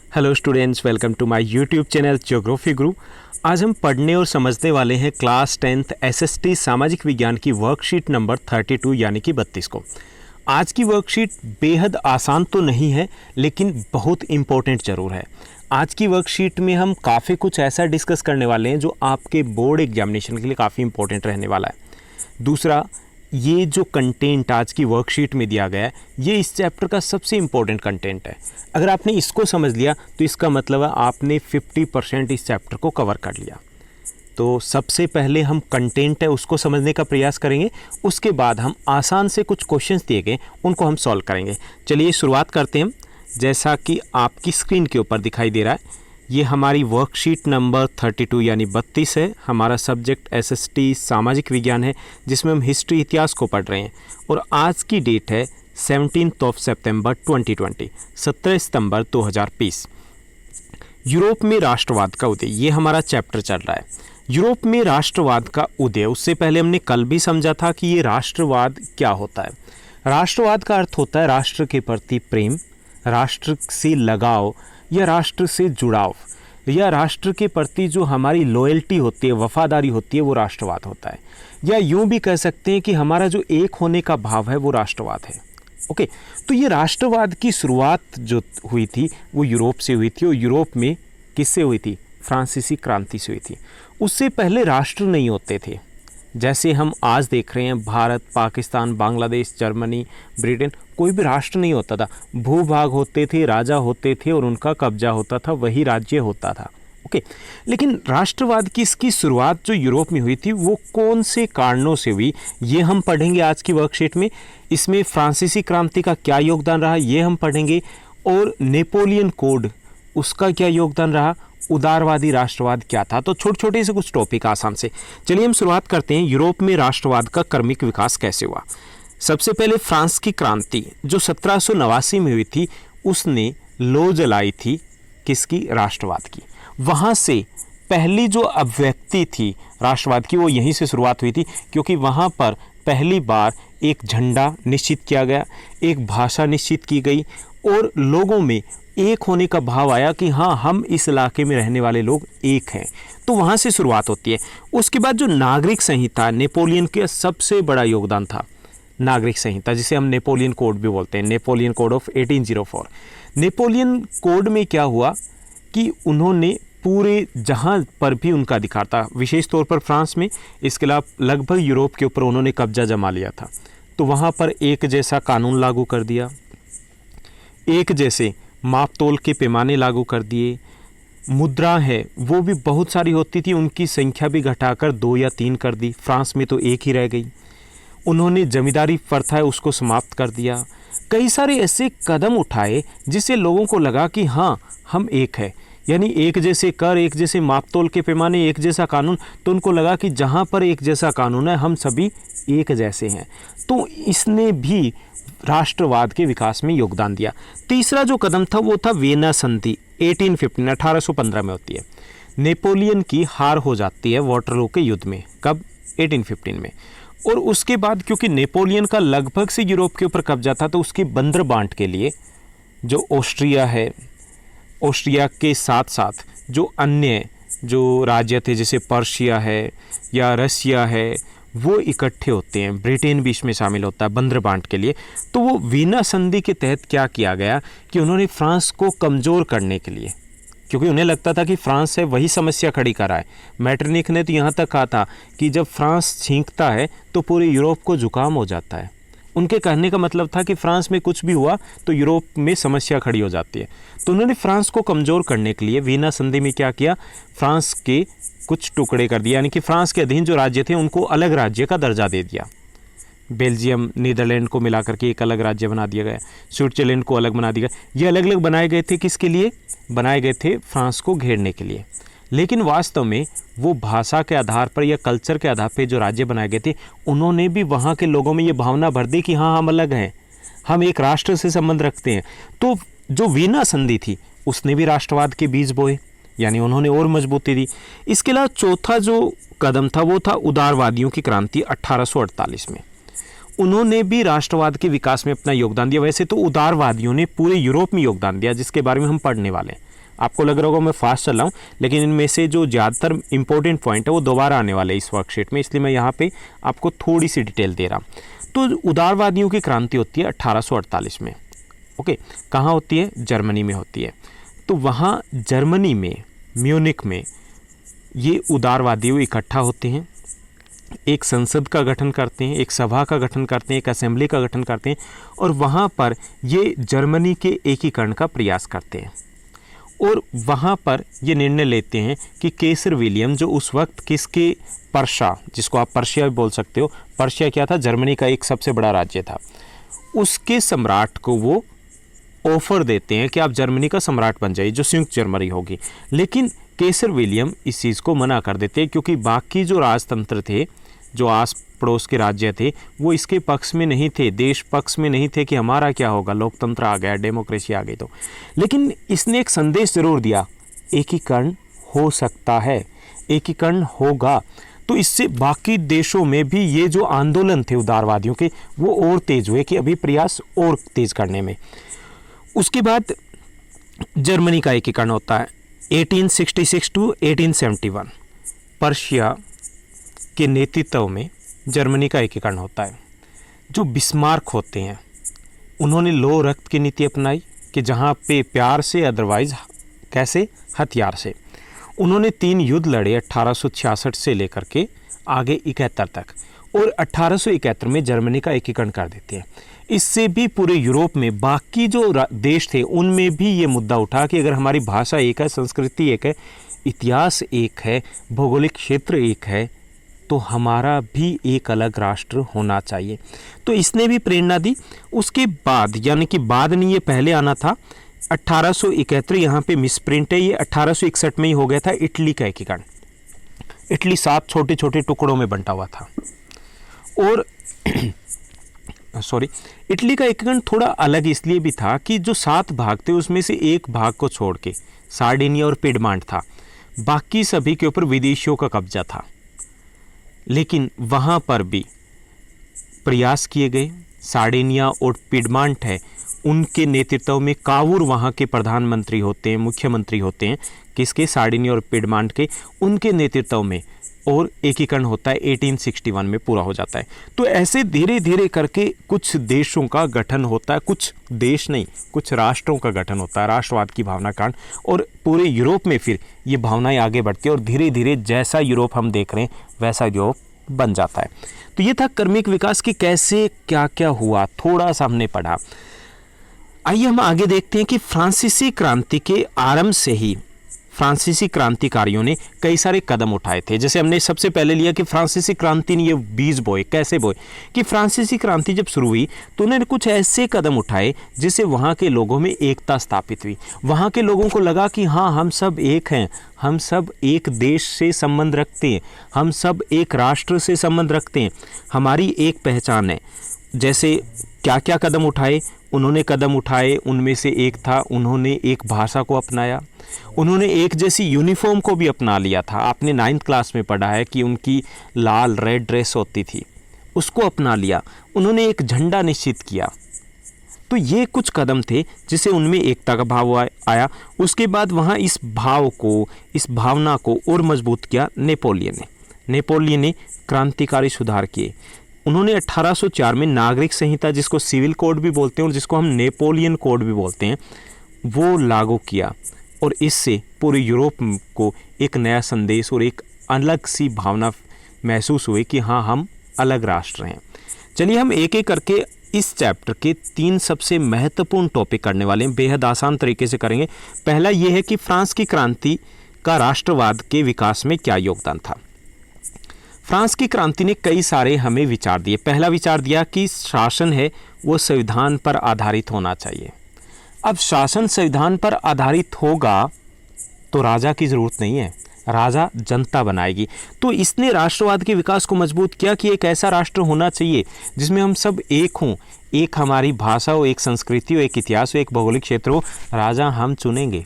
Hello students, welcome to my YouTube channel Geography Guru. आज हम पढ़ने और समझने वाले हैं क्लास 10th एसएसटी सामाजिक विज्ञान की वर्कशीट नंबर 32 यानी कि 32 को। आज की वर्कशीट बेहद आसान तो नहीं है, लेकिन बहुत इम्पोर्टेंट ज़रूर है। आज की वर्कशीट में हम काफ़ी कुछ ऐसा डिस्कस करने वाले हैं जो आपके बोर्ड एग्जामिनेशन के लिए काफ़ी इम्पोर्टेंट रहने वाला है। दूसरा, ये जो कंटेंट आज की वर्कशीट में दिया गया है, ये इस चैप्टर का सबसे इम्पोर्टेंट कंटेंट है। अगर आपने इसको समझ लिया तो इसका मतलब है आपने 50% इस चैप्टर को कवर कर लिया। तो सबसे पहले हम कंटेंट है उसको समझने का प्रयास करेंगे, उसके बाद हम आसान से कुछ क्वेश्चंस दिए गए उनको हम सॉल्व करेंगे। चलिए शुरुआत करते हैं। जैसा कि आपकी स्क्रीन के ऊपर दिखाई दे रहा है, ये हमारी वर्कशीट नंबर 32 यानी 32 है। हमारा सब्जेक्ट एसएसटी सामाजिक विज्ञान है, जिसमें हम हिस्ट्री इतिहास को पढ़ रहे हैं। और आज की डेट है 17 सितंबर 2020, 17 सितंबर 2020। यूरोप में राष्ट्रवाद का उदय, ये हमारा चैप्टर चल रहा है। यूरोप में राष्ट्रवाद का उदय, उससे पहले हमने कल भी समझा था कि ये राष्ट्रवाद क्या होता है। राष्ट्रवाद का अर्थ होता है राष्ट्र के प्रति प्रेम, राष्ट्र से लगाव या राष्ट्र से जुड़ाव, या राष्ट्र के प्रति जो हमारी लॉयल्टी होती है, वफादारी होती है, वो राष्ट्रवाद होता है। या यूं भी कह सकते हैं कि हमारा जो एक होने का भाव है वो राष्ट्रवाद है। ओके, तो ये राष्ट्रवाद की शुरुआत जो हुई थी वो यूरोप से हुई थी। और यूरोप में किससे हुई थी? फ्रांसीसी क्रांति से हुई थी। उससे पहले राष्ट्र नहीं होते थे। जैसे हम आज देख रहे हैं, भारत, पाकिस्तान, बांग्लादेश, जर्मनी, ब्रिटेन, कोई भी राष्ट्र नहीं होता था। भूभाग होते थे, राजा होते थे और उनका कब्जा होता था, वही राज्य होता था। ओके, लेकिन राष्ट्रवाद की इसकी शुरुआत जो यूरोप में हुई थी वो कौन से कारणों से हुई, ये हम पढ़ेंगे आज की वर्कशीट में। इसमें फ्रांसीसी क्रांति का क्या योगदान रहा ये हम पढ़ेंगे, और नेपोलियन कोड उसका क्या योगदान रहा, उदारवादी राष्ट्रवाद क्या था। तो छोटे छोटे से कुछ टॉपिक आसान से। चलिए हम शुरुआत करते हैं। यूरोप में राष्ट्रवाद का क्रमिक विकास कैसे हुआ। सबसे पहले फ्रांस की क्रांति जो 1789 में हुई थी, उसने लो जलाई थी किसकी? राष्ट्रवाद की। वहाँ से पहली जो अभिव्यक्ति थी राष्ट्रवाद की वो यहीं से शुरुआत हुई थी, क्योंकि वहाँ पर पहली बार एक झंडा निश्चित किया गया, एक भाषा निश्चित की गई और लोगों में एक होने का भाव आया कि हाँ, हम इस इलाके में रहने वाले लोग एक हैं। तो वहाँ से शुरुआत होती है। उसके बाद जो नागरिक संहिता, नेपोलियन का सबसे बड़ा योगदान था नागरिक संहिता, जिसे हम नेपोलियन कोड भी बोलते हैं, Napoleon code of 1804। Napoleon code में क्या हुआ कि उन्होंने पूरे जहाँ पर भी उनका अधिकार था, विशेष तौर पर फ्रांस में, इसके अलावा लगभग यूरोप के ऊपर उन्होंने कब्जा जमा लिया था। तो वहाँ पर एक जैसा कानून लागू कर दिया, एक जैसे माप तोल के पैमाने लागू कर दिए। मुद्रा है वो भी बहुत सारी होती थी, उनकी संख्या भी घटाकर 2 या 3 कर दी। फ्रांस में तो एक ही रह गई। उन्होंने जमींदारी प्रथा है उसको समाप्त कर दिया। कई सारे ऐसे कदम उठाए जिससे लोगों को लगा कि हाँ, हम एक है, यानी एक जैसे कर, एक जैसे माप तोल के पैमाने, एक जैसा कानून। तो उनको लगा कि जहाँ पर एक जैसा कानून है हम सभी एक जैसे हैं। तो इसने भी राष्ट्रवाद के विकास में योगदान दिया। तीसरा जो कदम था वो था वियना संधि, 1815 में होती है। नेपोलियन की हार हो जाती है वाटरलू के युद्ध में। कब? 1815 में। और उसके बाद क्योंकि नेपोलियन का लगभग से यूरोप के ऊपर कब्जा था, तो उसकी बंदर बांट के लिए जो ऑस्ट्रिया है, ऑस्ट्रिया के साथ साथ जो अन्य जो राज्य थे जैसे पर्शिया है या रसिया है, वो इकट्ठे होते हैं। ब्रिटेन भी इसमें शामिल होता है बंदर बांट के लिए। तो वो वीना संधि के तहत क्या किया गया कि उन्होंने फ्रांस को कमज़ोर करने के लिए, क्योंकि उन्हें लगता था कि फ्रांस है वही समस्या खड़ी कर रहा है। मैटरनिक ने तो यहाँ तक कहा था कि जब फ्रांस छींकता है तो पूरे यूरोप को जुकाम हो जाता है। उनके कहने का मतलब था कि फ्रांस में कुछ भी हुआ तो यूरोप में समस्या खड़ी हो जाती है। तो उन्होंने फ्रांस को कमज़ोर करने के लिए वीना संधि में क्या किया, फ्रांस के कुछ टुकड़े कर दिए, यानी कि फ्रांस के अधीन जो राज्य थे उनको अलग राज्य का दर्जा दे दिया। बेल्जियम, नीदरलैंड को मिलाकर के एक अलग राज्य बना दिया गया, स्विट्जरलैंड को अलग बना दिया गया। ये अलग अलग बनाए गए थे किसके लिए? बनाए गए थे फ्रांस को घेरने के लिए। लेकिन वास्तव में वो भाषा के आधार पर या कल्चर के आधार पर जो राज्य बनाए गए थे, उन्होंने भी वहाँ के लोगों में ये भावना भर दी कि हाँ, हम अलग हैं, हम एक राष्ट्र से संबंध रखते हैं। तो जो वीना संधि थी उसने भी राष्ट्रवाद के बीज बोए, यानी उन्होंने और मजबूती दी। इसके अलावा चौथा जो कदम था वो था उदारवादियों की क्रांति 1848 में। उन्होंने भी राष्ट्रवाद के विकास में अपना योगदान दिया। वैसे तो उदारवादियों ने पूरे यूरोप में योगदान दिया, जिसके बारे में हम पढ़ने वाले हैं। आपको लग रहा होगा मैं फास्ट चल रहा हूँ, लेकिन इनमें से जो ज़्यादातर इंपॉर्टेंट पॉइंट है वो दोबारा आने वाले इस वर्कशीट में, इसलिए मैं यहाँ पे आपको थोड़ी सी डिटेल दे रहा हूँ। तो उदारवादियों की क्रांति होती है 1848 में। ओके, कहाँ होती है? जर्मनी में होती है। तो वहाँ जर्मनी में म्यूनिक में ये उदारवादी इकट्ठा होते हैं, एक संसद का गठन करते हैं, एक सभा का गठन करते हैं, एक असेंबली का गठन करते हैं और वहाँ पर ये जर्मनी के एकीकरण का प्रयास करते हैं। और वहाँ पर ये निर्णय लेते हैं कि केसर विलियम, जो उस वक्त किसके, पर्शिया, जिसको आप पर्शिया भी बोल सकते हो, पर्शिया क्या था? जर्मनी का एक सबसे बड़ा राज्य था। उसके सम्राट को वो ऑफर देते हैं कि आप जर्मनी का सम्राट बन जाइए, जो संयुक्त जर्मनी होगी। लेकिन केसर विलियम इस चीज़ को मना कर देते हैं, क्योंकि बाकी जो राजतंत्र थे, जो आस पड़ोस के राज्य थे, वो इसके पक्ष में नहीं थे, देश पक्ष में नहीं थे कि हमारा क्या होगा, लोकतंत्र आ गया, डेमोक्रेसी आ गई। तो लेकिन इसने एक संदेश जरूर दिया, एकीकरण हो सकता है, एकीकरण होगा। तो इससे बाकी देशों में भी ये जो आंदोलन थे उदारवादियों के, वो और तेज हुए कि अभी प्रयास और तेज करने में। उसके बाद जर्मनी का एकीकरण होता है 1866 टू 1871। पर्शिया के नेतृत्व में जर्मनी का एकीकरण होता है। जो बिस्मार्क होते हैं, उन्होंने लो रक्त की नीति अपनाई कि जहाँ पे प्यार से, अदरवाइज कैसे, हथियार से। उन्होंने 3 युद्ध लड़े 1866 से लेकर के आगे 71 तक, और 1871 में जर्मनी का एकीकरण कर देते हैं। इससे भी पूरे यूरोप में बाकी जो देश थे उनमें भी ये मुद्दा उठा कि अगर हमारी भाषा एक है, संस्कृति एक है, इतिहास एक है, भौगोलिक क्षेत्र एक है, तो हमारा भी एक अलग राष्ट्र होना चाहिए। तो इसने भी प्रेरणा दी। उसके बाद, यानी कि बाद नहीं, ये पहले आना था 1871, यहाँ पे मिसप्रिंट है, ये 1861 में ही हो गया था इटली का एकीकरण। इटली 7 छोटे छोटे टुकड़ों में बंटा हुआ था। और सॉरी, इटली का एकीकरण थोड़ा अलग इसलिए भी था कि जो 7 भाग थे उसमें से एक भाग को छोड़ के सार्डिनिया और पिडमांट था, बाकी सभी के ऊपर विदेशियों का कब्जा था। लेकिन वहाँ पर भी प्रयास किए गए। सार्डिनिया और पिडमांट है, उनके नेतृत्व में कावूर वहाँ के प्रधानमंत्री होते हैं, मुख्यमंत्री होते हैं, किसके? सार्डिनिया और पिडमांट के, उनके नेतृत्व में, और एकीकरण होता है 1861 में पूरा हो जाता है। तो ऐसे धीरे धीरे करके कुछ देशों का गठन होता है, कुछ देश नहीं, कुछ राष्ट्रों का गठन होता है, राष्ट्रवाद की भावना कारण, और पूरे यूरोप में फिर ये भावनाएं आगे बढ़ती है और धीरे धीरे जैसा यूरोप हम देख रहे हैं वैसा यूरोप बन जाता है। तो ये था क्रमिक विकास की कैसे क्या क्या हुआ, थोड़ा सा हमने पढ़ा। आइए हम आगे देखते हैं कि फ्रांसीसी क्रांति के आरंभ से ही फ्रांसीसी क्रांतिकारियों ने कई सारे कदम उठाए थे। जैसे हमने सबसे पहले लिया कि फ्रांसीसी क्रांति ने ये बीज बोए, कैसे बोए कि फ्रांसीसी क्रांति जब शुरू हुई तो उन्होंने कुछ ऐसे कदम उठाए जिससे वहाँ के लोगों में एकता स्थापित हुई। वहाँ के लोगों को लगा कि हाँ, हम सब एक हैं, हम सब एक देश से संबंध रखते हैं, हम सब एक राष्ट्र से संबंध रखते हैं, हमारी एक पहचान है। जैसे क्या क्या कदम उठाए? उन्होंने कदम उठाए, उनमें से एक था उन्होंने एक भाषा को अपनाया, उन्होंने एक जैसी यूनिफॉर्म को भी अपना लिया था। आपने 9th क्लास में पढ़ा है कि उनकी लाल रेड ड्रेस होती थी, उसको अपना लिया। उन्होंने एक झंडा निश्चित किया। तो ये कुछ कदम थे जिससे उनमें एकता का भाव आया। उसके बाद वहाँ इस भाव को, इस भावना को और मजबूत किया नेपोलियन ने क्रांतिकारी सुधार किए। उन्होंने 1804 में नागरिक संहिता, जिसको सिविल कोड भी बोलते हैं और जिसको हम नेपोलियन कोड भी बोलते हैं, वो लागू किया और इससे पूरे यूरोप को एक नया संदेश और एक अलग सी भावना महसूस हुई कि हाँ, हम अलग राष्ट्र हैं। चलिए हम एक एक करके इस चैप्टर के 3 सबसे महत्वपूर्ण टॉपिक करने वाले हैं, बेहद आसान तरीके से करेंगे। पहला ये है कि फ्रांस की क्रांति का राष्ट्रवाद के विकास में क्या योगदान था। फ्रांस की क्रांति ने कई सारे हमें विचार दिए। पहला विचार दिया कि शासन है वो संविधान पर आधारित होना चाहिए। अब शासन संविधान पर आधारित होगा तो राजा की ज़रूरत नहीं है, राजा जनता बनाएगी। तो इसने राष्ट्रवाद के विकास को मजबूत किया कि एक ऐसा राष्ट्र होना चाहिए जिसमें हम सब एक हों, एक हमारी भाषा हो, एक संस्कृति हो, एक इतिहास हो, एक भौगोलिक क्षेत्र हो, राजा हम चुनेंगे।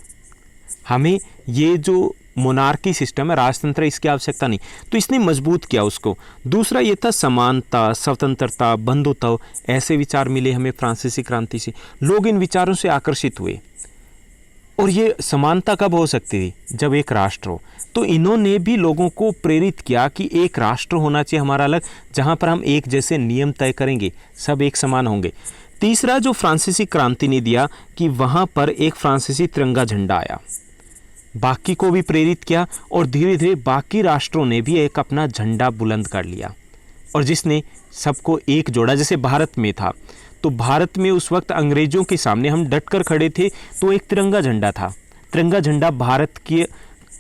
हमें ये जो मोनार्की सिस्टम है, राजतंत्र, इसकी आवश्यकता नहीं। तो इसने मजबूत किया उसको। दूसरा ये था समानता, स्वतंत्रता, बंधुत्व, ऐसे विचार मिले हमें फ्रांसीसी क्रांति से। लोग इन विचारों से आकर्षित हुए और ये समानता कब हो सकती थी? जब एक राष्ट्र हो। तो इन्होंने भी लोगों को प्रेरित किया कि एक राष्ट्र होना चाहिए हमारा अलग, जहाँ पर हम एक जैसे नियम तय करेंगे, सब एक समान होंगे। तीसरा जो फ्रांसीसी क्रांति ने दिया कि वहाँ पर एक फ्रांसीसी तिरंगा झंडा आया, बाकी को भी प्रेरित किया और धीरे धीरे बाकी राष्ट्रों ने भी एक अपना झंडा बुलंद कर लिया और जिसने सबको एक जोड़ा। जैसे भारत में था, तो भारत में उस वक्त अंग्रेजों के सामने हम डटकर खड़े थे, तो एक तिरंगा झंडा था। तिरंगा झंडा भारत के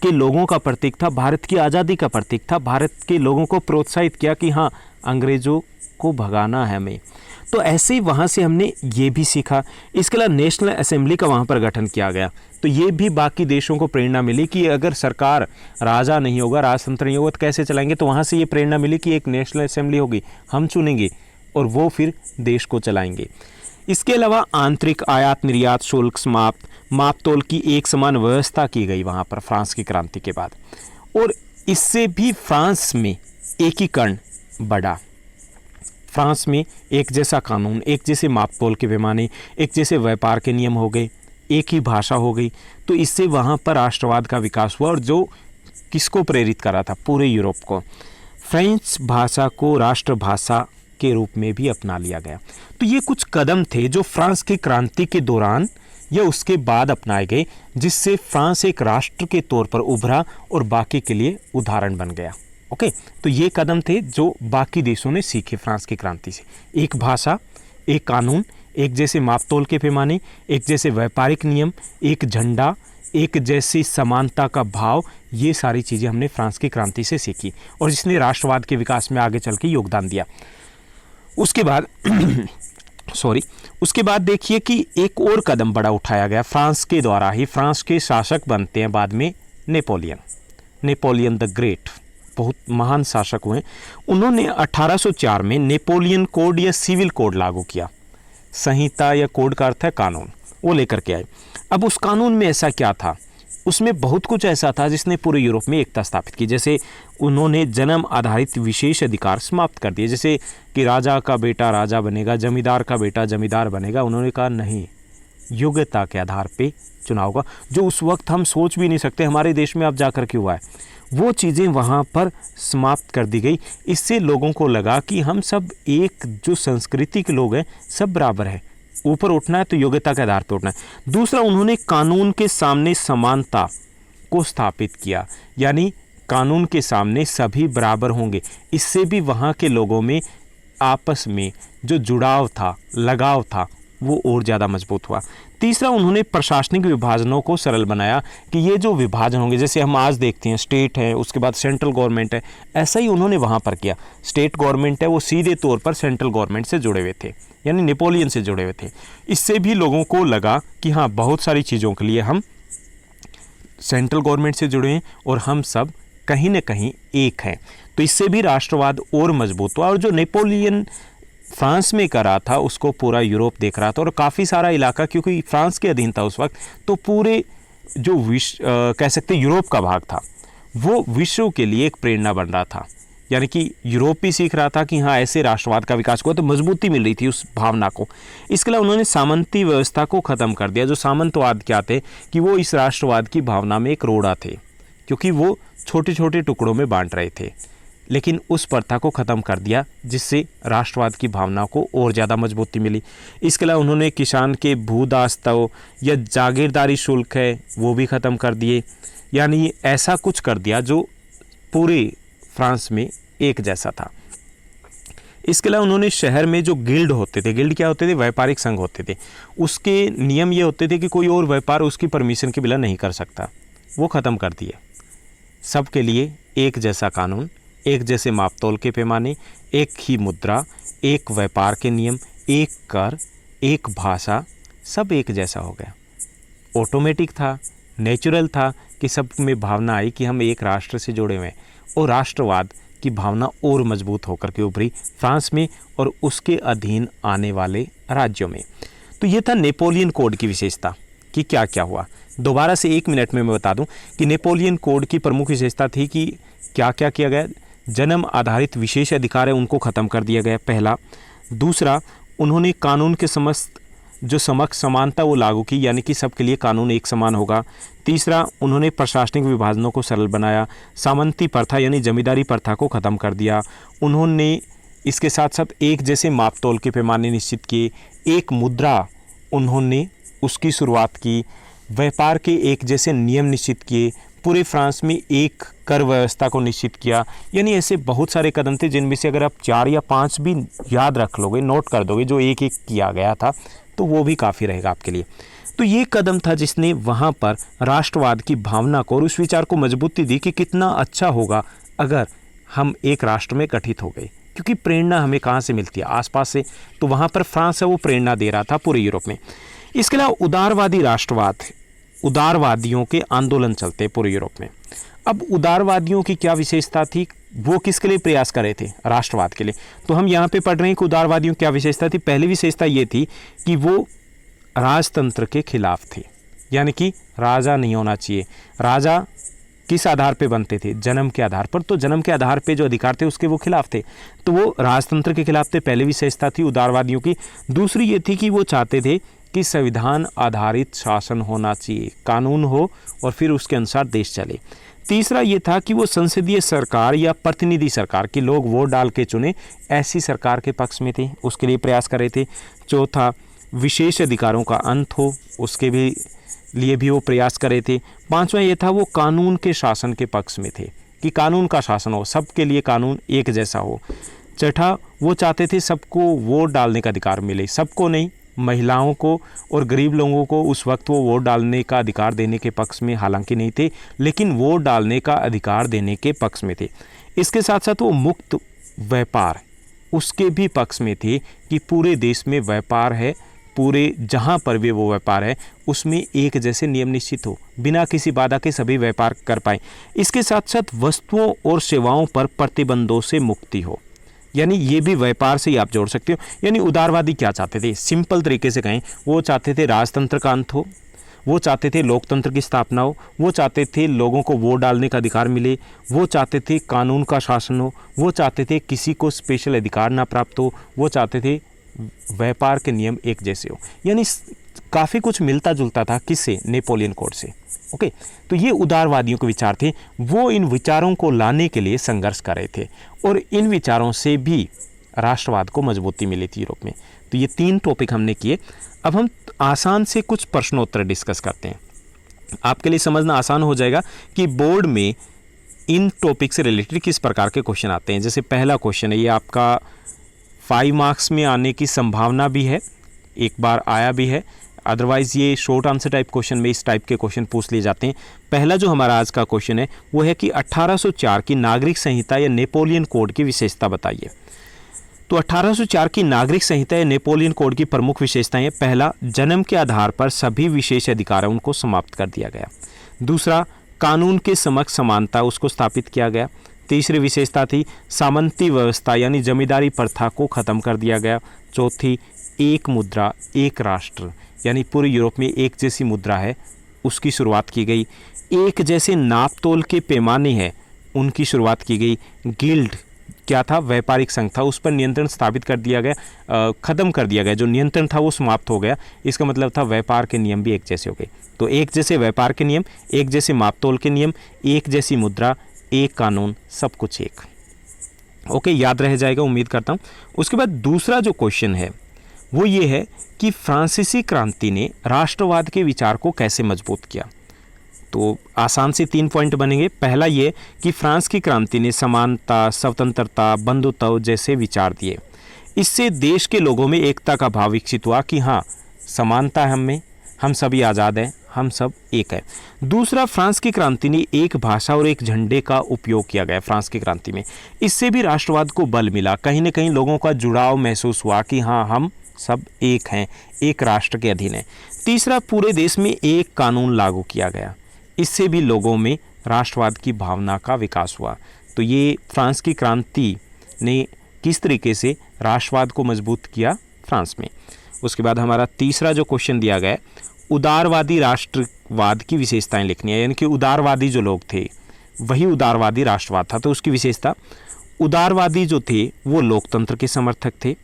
लोगों का प्रतीक था, भारत की आज़ादी का प्रतीक था, भारत के लोगों को प्रोत्साहित किया कि हाँ, अंग्रेज़ों को भगाना है हमें। तो ऐसे ही वहाँ से हमने ये भी सीखा। इसके अलावा नेशनल असेंबली का वहाँ पर गठन किया गया, तो ये भी बाकी देशों को प्रेरणा मिली कि अगर सरकार, राजा नहीं होगा, राजतंत्र नहीं होगा तो कैसे चलाएंगे। तो वहाँ से ये प्रेरणा मिली कि एक नेशनल असेंबली होगी, हम चुनेंगे और वो फिर देश को चलाएंगे। इसके अलावा आंतरिक आयात निर्यात शुल्क समाप्त, मापतोल की एक समान व्यवस्था की गई वहाँ पर फ्रांस की क्रांति के बाद, और इससे भी फ्रांस में एकीकरण बढ़ा। फ्रांस में एक जैसा कानून, एक जैसे मापतोल के पैमाने, एक जैसे व्यापार के नियम हो गए, एक ही भाषा हो गई। तो इससे वहाँ पर राष्ट्रवाद का विकास हुआ और जो किसको प्रेरित कर रहा था? पूरे यूरोप को। फ्रेंच भाषा को राष्ट्रभाषा के रूप में भी अपना लिया गया। तो ये कुछ कदम थे जो फ्रांस की क्रांति के दौरान या उसके बाद अपनाए गए, जिससे फ्रांस एक राष्ट्र के तौर पर उभरा और बाकी के लिए उदाहरण बन गया। ओके, तो ये कदम थे जो बाकी देशों ने सीखे फ्रांस की क्रांति से। एक भाषा, एक कानून, एक जैसे मापतोल के पैमाने, एक जैसे व्यापारिक नियम, एक झंडा, एक जैसी समानता का भाव, ये सारी चीज़ें हमने फ्रांस की क्रांति से सीखी और जिसने राष्ट्रवाद के विकास में आगे चल के योगदान दिया। उसके बाद उसके बाद देखिए कि एक और कदम बड़ा उठाया गया फ्रांस के द्वारा ही। फ्रांस के शासक बनते हैं बाद में नेपोलियन द ग्रेट, बहुत महान शासक हुए। उन्होंने 1804 में नेपोलियन कोड या सिविल कोड लागू किया। संहिता या कोड का अर्थ है कानून, वो लेकर के आए। अब उस कानून में ऐसा क्या था? उसमें बहुत कुछ ऐसा था जिसने पूरे यूरोप में एकता स्थापित की। जैसे उन्होंने जन्म आधारित विशेष अधिकार समाप्त कर दिए, जैसे कि राजा का बेटा राजा बनेगा, जमींदार का बेटा जमींदार बनेगा। उन्होंने कहा नहीं, योग्यता के आधार पे चुनाव होगा, जो उस वक्त हम सोच भी नहीं सकते हमारे देश में अब जाकर के हुआ है। वो चीज़ें वहाँ पर समाप्त कर दी गई। इससे लोगों को लगा कि हम सब एक जो संस्कृति के लोग हैं, सब बराबर हैं। ऊपर उठना है तो योग्यता के आधार पर उठना है। दूसरा, उन्होंने कानून के सामने समानता को स्थापित किया, यानी कानून के सामने सभी बराबर होंगे। इससे भी वहाँ के लोगों में आपस में जो जुड़ाव था, लगाव था, वो और ज़्यादा मजबूत हुआ। तीसरा, उन्होंने प्रशासनिक विभाजनों को सरल बनाया कि ये जो विभाजन होंगे, जैसे हम आज देखते हैं स्टेट है, उसके बाद सेंट्रल गवर्नमेंट है, ऐसा ही उन्होंने वहाँ पर किया। स्टेट गवर्नमेंट है वो सीधे तौर पर सेंट्रल गवर्नमेंट से जुड़े हुए थे, यानी नेपोलियन से जुड़े हुए थे। इससे भी लोगों को लगा कि हाँ, बहुत सारी चीज़ों के लिए हम सेंट्रल गवर्नमेंट से जुड़े हैं और हम सब कहीं ना कहीं एक हैं। तो इससे भी राष्ट्रवाद और मजबूत हुआ और जो नेपोलियन फ्रांस में कर रहा था उसको पूरा यूरोप देख रहा था और काफ़ी सारा इलाका, क्योंकि फ्रांस के अधीन था उस वक्त, तो पूरे जो विश्व कह सकते यूरोप का भाग था, वो विश्व के लिए एक प्रेरणा बन रहा था। यानी कि यूरोप भी सीख रहा था कि हाँ, ऐसे राष्ट्रवाद का विकास हुआ, तो मजबूती मिल रही थी उस भावना को। इसके अलावा उन्होंने सामंती व्यवस्था को ख़त्म कर दिया। जो सामंतवाद क्या थे कि वो इस राष्ट्रवाद की भावना में एक रोड़ा थे, क्योंकि वो छोटे छोटे टुकड़ों में बांट रहे थे। लेकिन उस प्रथा को ख़त्म कर दिया, जिससे राष्ट्रवाद की भावना को और ज़्यादा मजबूती मिली। इसके अलावा उन्होंने किसान के भूदास्तव या जागीरदारी शुल्क है वो भी ख़त्म कर दिए। यानी ऐसा कुछ कर दिया जो पूरे फ्रांस में एक जैसा था। इसके अलावा उन्होंने शहर में जो गिल्ड होते थे, गिल्ड क्या होते थे? व्यापारिक संघ होते थे। उसके नियम ये होते थे कि कोई और व्यापार उसकी परमिशन के बिना नहीं कर सकता, वो ख़त्म कर दिए। सबके लिए एक जैसा कानून, एक जैसे मापतोल के पैमाने, एक ही मुद्रा, एक व्यापार के नियम, एक कर, एक भाषा, सब एक जैसा हो गया। ऑटोमेटिक था, नेचुरल था कि सब में भावना आई कि हम एक राष्ट्र से जुड़े हुए हैं और राष्ट्रवाद की भावना और मजबूत होकर के उभरी फ्रांस में और उसके अधीन आने वाले राज्यों में। तो ये था नेपोलियन कोड की विशेषता कि क्या क्या हुआ। दोबारा से 1 मिनट में मैं बता दूं कि नेपोलियन कोड की प्रमुख विशेषता थी कि क्या क्या किया गया। जन्म आधारित विशेष अधिकार है उनको ख़त्म कर दिया गया, पहला। दूसरा, उन्होंने कानून के समस्त जो समक्ष समानता वो लागू की, यानी कि सबके लिए कानून एक समान होगा। तीसरा, उन्होंने प्रशासनिक विभाजनों को सरल बनाया। सामंती प्रथा यानी जमींदारी प्रथा को ख़त्म कर दिया। उन्होंने इसके साथ साथ एक जैसे मापतोल के पैमाने निश्चित किए। एक मुद्रा उन्होंने उसकी शुरुआत की। व्यापार के एक जैसे नियम निश्चित किए। पूरे फ्रांस में एक कर व्यवस्था को निश्चित किया। यानी ऐसे बहुत सारे कदम थे जिनमें से अगर आप 4 या 5 भी याद रख लोगे, नोट कर दोगे जो एक एक किया गया था, तो वो भी काफ़ी रहेगा आपके लिए। तो ये कदम था जिसने वहाँ पर राष्ट्रवाद की भावना को और उस विचार को मजबूती दी कि कितना अच्छा होगा अगर हम एक राष्ट्र में गठित हो गए, क्योंकि प्रेरणा हमें कहाँ से मिलती है, आसपास से। तो वहाँ पर फ्रांस है वो प्रेरणा दे रहा था पूरे यूरोप में। इसके अलावा उदारवादी राष्ट्रवाद, उदारवादियों के आंदोलन चलते पूरे यूरोप में। अब उदारवादियों की क्या विशेषता थी, वो किसके लिए प्रयास कर रहे थे, राष्ट्रवाद के लिए। तो हम यहाँ पे पढ़ रहे हैं कि उदारवादियों की क्या विशेषता थी। पहली विशेषता ये थी कि वो राजतंत्र के खिलाफ थे, यानी कि राजा नहीं होना चाहिए। राजा किस आधार पे बनते थे, जन्म के आधार पर। तो जन्म के आधार पे जो अधिकार थे उसके वो खिलाफ थे, तो वो राजतंत्र के खिलाफ थे। पहली विशेषता थी उदारवादियों की। दूसरी ये थी कि वो चाहते थे कि संविधान आधारित शासन होना चाहिए, कानून हो और फिर उसके अनुसार देश चले। तीसरा ये था कि वो संसदीय सरकार या प्रतिनिधि सरकार कि लोग वोट डाल के चुने, ऐसी सरकार के पक्ष में थे, उसके लिए प्रयास कर रहे थे। चौथा, विशेष अधिकारों का अंत हो, उसके भी लिए भी वो प्रयास कर रहे थे। पांचवा ये था वो कानून के शासन के पक्ष में थे कि कानून का शासन हो, सबके लिए कानून एक जैसा हो। छठा, वो चाहते थे सबको वोट डालने का अधिकार मिले, सबको नहीं, महिलाओं को और गरीब लोगों को उस वक्त वो वोट डालने का अधिकार देने के पक्ष में हालांकि नहीं थे, लेकिन वोट डालने का अधिकार देने के पक्ष में थे। इसके साथ साथ वो मुक्त व्यापार, उसके भी पक्ष में थे कि पूरे देश में व्यापार है, पूरे जहाँ पर भी वो व्यापार है उसमें एक जैसे नियम निश्चित हो, बिना किसी बाधा के सभी व्यापार कर पाएँ। इसके साथ साथ वस्तुओं और सेवाओं पर प्रतिबंधों से मुक्ति हो, यानी ये भी व्यापार से ही आप जोड़ सकते हो। यानी उदारवादी क्या चाहते थे, सिंपल तरीके से कहें, वो चाहते थे राजतंत्र का अंत हो, वो चाहते थे लोकतंत्र की स्थापना हो, वो चाहते थे लोगों को वोट डालने का अधिकार मिले, वो चाहते थे कानून का शासन हो, वो चाहते थे किसी को स्पेशल अधिकार ना प्राप्त हो, वो चाहते थे व्यापार के नियम एक जैसे हो। यानी काफ़ी कुछ मिलता जुलता था किससे, नेपोलियन कोड से। ओके, तो ये उदारवादियों के विचार थे। वो इन विचारों को लाने के लिए संघर्ष कर रहे थे और इन विचारों से भी राष्ट्रवाद को मजबूती मिली थी यूरोप में। तो ये 3 टॉपिक हमने किए। अब हम आसान से कुछ प्रश्नोत्तर डिस्कस करते हैं, आपके लिए समझना आसान हो जाएगा कि बोर्ड में इन टॉपिक से रिलेटेड किस प्रकार के क्वेश्चन आते हैं। जैसे पहला क्वेश्चन है, ये आपका 5 मार्क्स में आने की संभावना भी है, एक बार आया भी है, अदरवाइज़ ये शॉर्ट आंसर टाइप क्वेश्चन में इस टाइप के क्वेश्चन पूछ लिए जाते हैं। पहला जो हमारा आज का क्वेश्चन है वो है कि 1804 की नागरिक संहिता या नेपोलियन कोड की विशेषता बताइए। तो 1804 की नागरिक संहिता या नेपोलियन कोड की प्रमुख विशेषताएं हैं। पहला, जन्म के आधार पर सभी विशेष अधिकारों को समाप्त कर दिया गया। दूसरा, कानून के समक्ष समानता, उसको स्थापित किया गया। तीसरी विशेषता थी सामंती व्यवस्था यानी जमींदारी प्रथा को ख़त्म कर दिया गया। चौथी, एक मुद्रा एक राष्ट्र यानी पूरे यूरोप में एक जैसी मुद्रा है उसकी शुरुआत की गई। एक जैसे नापतोल के पैमाने हैं उनकी शुरुआत की गई। गिल्ड क्या था, व्यापारिक संघ था, उस पर नियंत्रण स्थापित कर दिया गया, ख़त्म कर दिया गया, जो नियंत्रण था वो समाप्त हो गया। इसका मतलब था व्यापार के नियम भी एक जैसे हो गए। तो एक जैसे व्यापार के नियम, एक जैसे मापतोल के नियम, एक जैसी मुद्रा, एक कानून, सब कुछ एक। ओके, याद रह जाएगा उम्मीद करता हूँ। उसके बाद दूसरा जो क्वेश्चन है वो ये है कि फ्रांसीसी क्रांति ने राष्ट्रवाद के विचार को कैसे मजबूत किया। तो आसान से 3 पॉइंट बनेंगे। पहला ये कि फ्रांस की क्रांति ने समानता, स्वतंत्रता, बंधुत्व जैसे विचार दिए। इससे देश के लोगों में एकता का भाव विकसित हुआ कि हाँ, समानता है हमें, हम सभी आज़ाद हैं, हम सब एक है। दूसरा, फ्रांस की क्रांति ने एक भाषा और एक झंडे का उपयोग किया गया फ्रांस की क्रांति में। इससे भी राष्ट्रवाद को बल मिला, कहीं ना कहीं लोगों का जुड़ाव महसूस हुआ कि हाँ, हम सब एक हैं, एक राष्ट्र के अधीन हैं। तीसरा, पूरे देश में एक कानून लागू किया गया, इससे भी लोगों में राष्ट्रवाद की भावना का विकास हुआ। तो ये फ्रांस की क्रांति ने किस तरीके से राष्ट्रवाद को मजबूत किया फ्रांस में। उसके बाद हमारा तीसरा जो क्वेश्चन दिया गया है, उदारवादी राष्ट्रवाद की विशेषताएं लिखनी है, यानी कि उदारवादी जो लोग थे वही उदारवादी राष्ट्रवाद था। तो उसकी विशेषता, उदारवादी जो थे वो लोकतंत्र के समर्थक थे,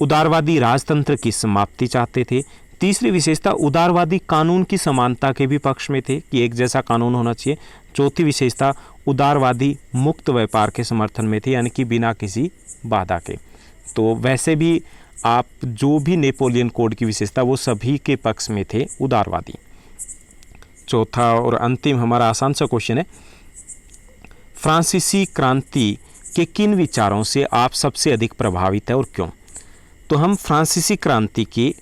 उदारवादी राजतंत्र की समाप्ति चाहते थे, तीसरी विशेषता उदारवादी कानून की समानता के भी पक्ष में थे कि एक जैसा कानून होना चाहिए। चौथी विशेषता उदारवादी मुक्त व्यापार के समर्थन में थे, यानी कि बिना किसी बाधा के। तो वैसे भी आप जो भी नेपोलियन कोड की विशेषता वो सभी के पक्ष में थे, उदारवादी। चौथा और अंतिम हमारा आसान सा क्वेश्चन है, फ्रांसीसी क्रांति के किन विचारों से आप सबसे अधिक प्रभावित है और क्यों? तो हम फ्रांसीसी क्रांति के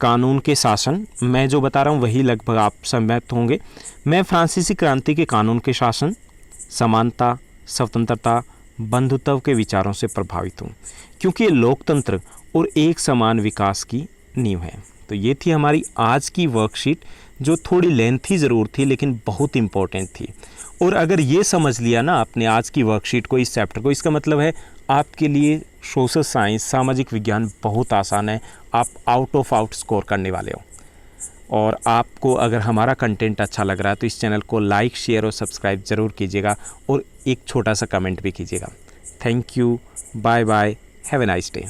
कानून के शासन, मैं जो बता रहा हूँ वही लगभग आप सहमत होंगे। मैं फ्रांसीसी क्रांति के कानून के शासन, समानता, स्वतंत्रता, बंधुत्व के विचारों से प्रभावित हूँ, क्योंकि ये लोकतंत्र और एक समान विकास की नींव है। तो ये थी हमारी आज की वर्कशीट, जो थोड़ी लेंथी ज़रूर थी लेकिन बहुत इम्पोर्टेंट थी। और अगर ये समझ लिया ना आपने आज की वर्कशीट को, इस चैप्टर को, इसका मतलब है आपके लिए सोशल साइंस, सामाजिक विज्ञान बहुत आसान है। आप आउट ऑफ आउट स्कोर करने वाले हो। और आपको अगर हमारा कंटेंट अच्छा लग रहा है तो इस चैनल को लाइक, शेयर और सब्सक्राइब ज़रूर कीजिएगा और एक छोटा सा कमेंट भी कीजिएगा। Thank you, bye bye, have a nice day.